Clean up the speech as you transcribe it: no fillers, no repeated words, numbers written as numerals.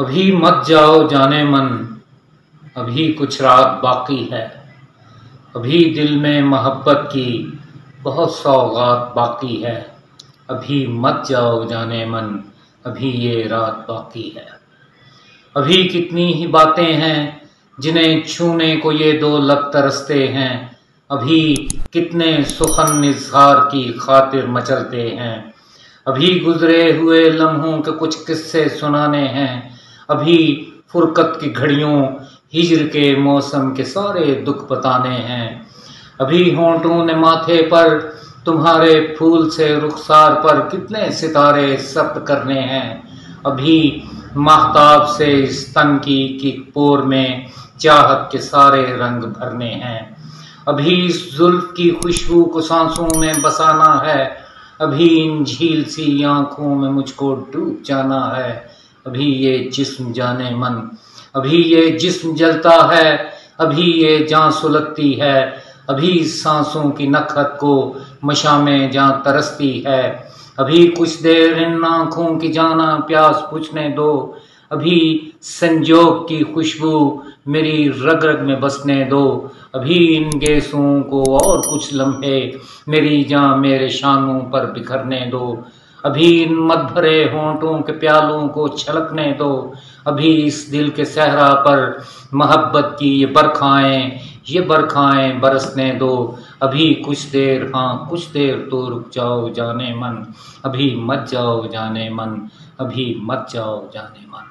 अभी मत जाओ जाने मन, अभी कुछ रात बाकी है। अभी दिल में मोहब्बत की बहुत सौगात बाकी है। अभी मत जाओ जाने मन, अभी ये रात बाकी है। अभी कितनी ही बातें हैं जिन्हें छूने को ये दो लब तरसते हैं। अभी कितने सुखन इज़हार की खातिर मचलते हैं। अभी गुजरे हुए लम्हों के कुछ किस्से सुनाने हैं। अभी फुरकत की घड़ियों, हिज्र के मौसम के सारे दुख बताने हैं। अभी होंठों ने माथे पर तुम्हारे फूल से रुखसार पर कितने सितारे सब्त करने हैं। अभी माहताब से इस तन की पोर में चाहत के सारे रंग भरने हैं। अभी इस जुल्फ की खुशबू को सांसों में बसाना है। अभी इन झील सी आंखों में मुझको डूब जाना है। अभी ये जिस्म जाने मन, अभी ये जिस्म जलता है। अभी ये जान सुलगती है। अभी सांसों की नखहत को मशामें जान तरसती है। अभी कुछ देर इन आँखों की जाना प्यास बुझने दो। अभी संजोग की खुशबू मेरी रग रग में बसने दो। अभी इन गेसों को और कुछ लम्हे मेरी जान मेरे शानों पर बिखरने दो। अभी इन मत भरे होंठों के प्यालों को छलकने दो। अभी इस दिल के सहरा पर मोहब्बत की ये बरखाएं बरसने दो। अभी कुछ देर, हाँ कुछ देर तो रुक जाओ जाने मन, अभी मत जाओ जाने मन, अभी मत जाओ जाने मन।